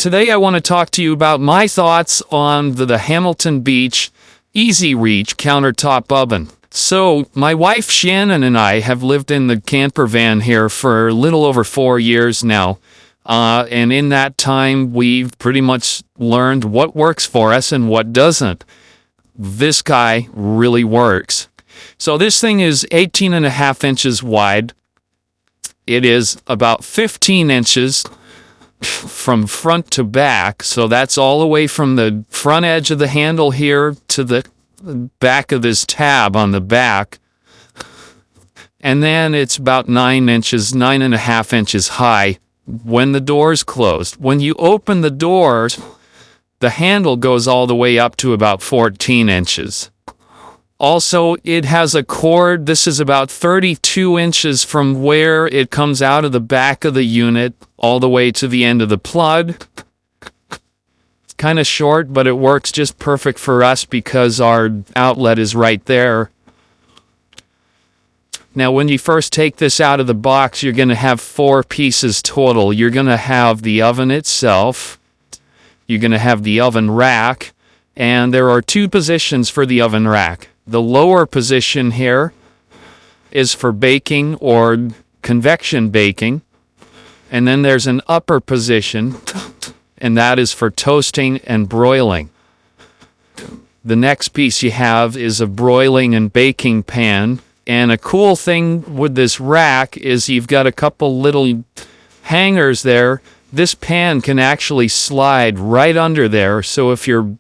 today I want to talk to you about my thoughts on the Hamilton Beach Easy Reach countertop oven. So, my wife Shannon and I have lived in the camper van here for a little over 4 years now. And in that time, we've pretty much learned what works for us and what doesn't. This guy really works. So this thing is 18.5 inches wide. It is about 15 inches from front to back. So that's all the way from the front edge of the handle here to the back of this tab on the back. And then it's about 9.5 inches high when the door's closed. When you open the doors, the handle goes all the way up to about 14 inches. Also, it has a cord. This is about 32 inches from where it comes out of the back of the unit all the way to the end of the plug. It's kind of short, but it works just perfect for us because our outlet is right there. Now, when you first take this out of the box, you're going to have 4 pieces total. You're going to have the oven itself. You're going to have the oven rack. And there are 2 positions for the oven rack. The lower position here is for baking or convection baking. And then there's an upper position, and that is for toasting and broiling. The next piece you have is a broiling and baking pan. And a cool thing with this rack is you've got a couple little hangers there. This pan can actually slide right under there. So if you're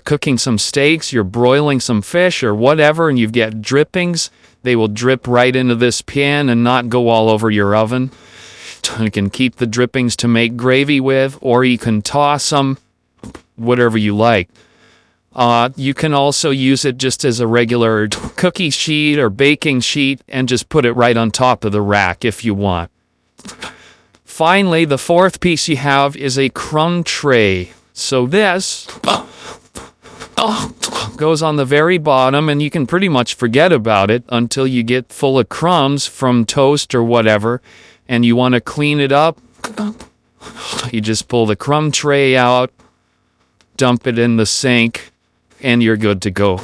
cooking some steaks, you're broiling some fish or whatever, and you've got drippings, they will drip right into this pan and not go all over your oven. You can keep the drippings to make gravy with, or you can toss them, whatever you like. You can also use it just as a regular cookie sheet or baking sheet and just put it right on top of the rack if you want. Finally, the 4th piece you have is a crumb tray. So this goes on the very bottom, and you can pretty much forget about it until you get full of crumbs from toast or whatever, and you want to clean it up. You just pull the crumb tray out, dump it in the sink, and you're good to go.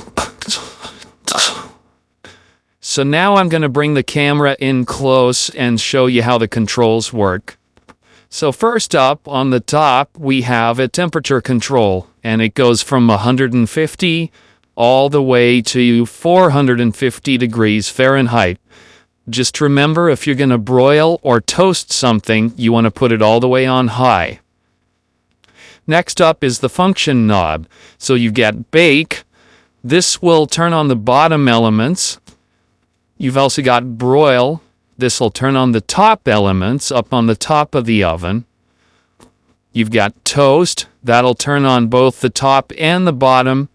So now I'm going to bring the camera in close and show you how the controls work. So first up, on the top, we have a temperature control, and it goes from 150 all the way to 450 degrees Fahrenheit. Just remember, if you're going to broil or toast something, you want to put it all the way on high. Next up is the function knob. So you've got bake. This will turn on the bottom elements. You've also got broil. This will turn on the top elements up on the top of the oven. You've got toast. That'll turn on both the top and the bottom.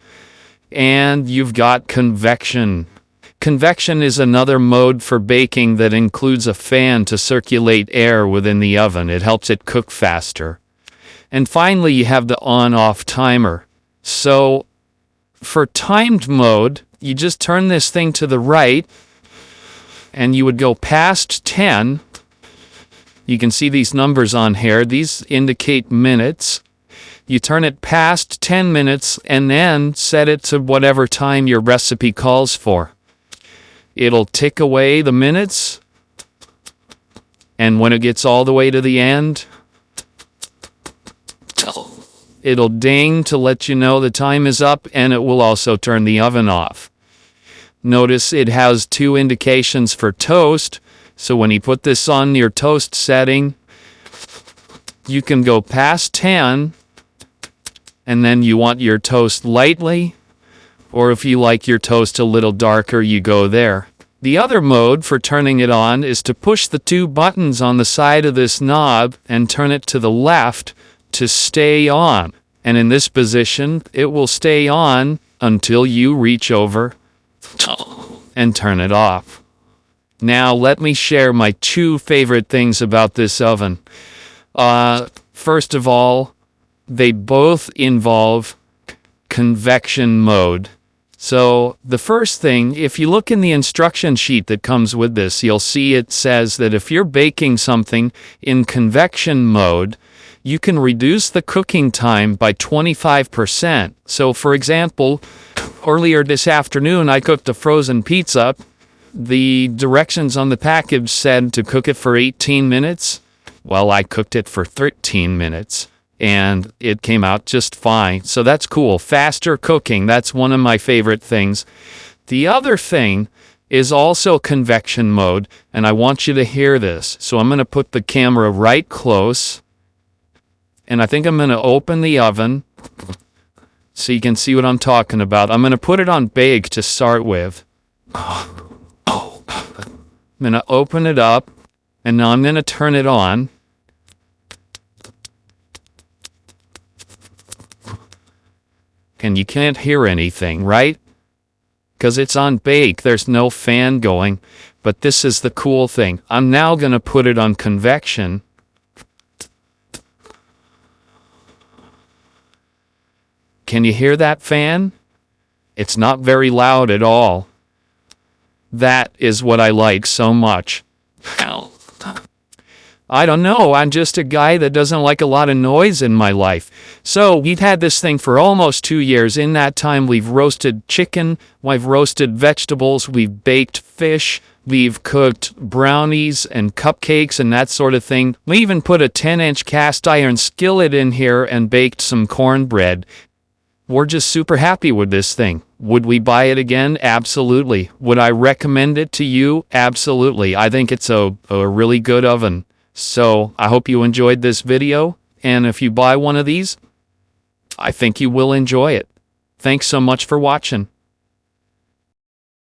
And you've got convection. Convection is another mode for baking that includes a fan to circulate air within the oven. It helps it cook faster. And finally, you have the on-off timer. So for timed mode, you just turn this thing to the right, and you would go past 10. You can see these numbers on here. These indicate minutes. You turn it past 10 minutes, and then set it to whatever time your recipe calls for. It'll tick away the minutes, and when it gets all the way to the end, it'll ding to let you know the time is up, and it will also turn the oven off. Notice it has 2 indications for toast, so when you put this on your toast setting, you can go past 10, and then you want your toast lightly, or if you like your toast a little darker, you go there. The other mode for turning it on is to push the 2 buttons on the side of this knob and turn it to the left to stay on. And in this position, it will stay on until you reach over and turn it off. Now, let me share my 2 favorite things about this oven. First of all, they both involve convection mode. So the first thing, if you look in the instruction sheet that comes with this, you'll see it says that if you're baking something in convection mode, you can reduce the cooking time by 25%. So for example, earlier this afternoon, I cooked a frozen pizza. The directions on the package said to cook it for 18 minutes. Well, I cooked it for 13 minutes. And it came out just fine. So that's cool. Faster cooking, that's one of my favorite things. The other thing is also convection mode, and I want you to hear this. So I'm going to put the camera right close, and I think I'm going to open the oven so you can see what I'm talking about. I'm going to put it on bake to start with. I'm going to open it up, and now I'm going to turn it on. And you can't hear anything, right? Because it's on bake, there's no fan going. But this is the cool thing. I'm now going to put it on convection. Can you hear that fan? It's not very loud at all. That is what I like so much. I don't know, I'm just a guy that doesn't like a lot of noise in my life. So we've had this thing for almost 2 years. In that time, we've roasted chicken, we've roasted vegetables, we've baked fish, we've cooked brownies and cupcakes and that sort of thing. We even put a 10-inch cast iron skillet in here and baked some cornbread. We're just super happy with this thing. Would we buy it again? Absolutely. Would I recommend it to you? Absolutely. I think it's a really good oven. So I hope you enjoyed this video, and if you buy one of these, I think you will enjoy it. Thanks so much for watching.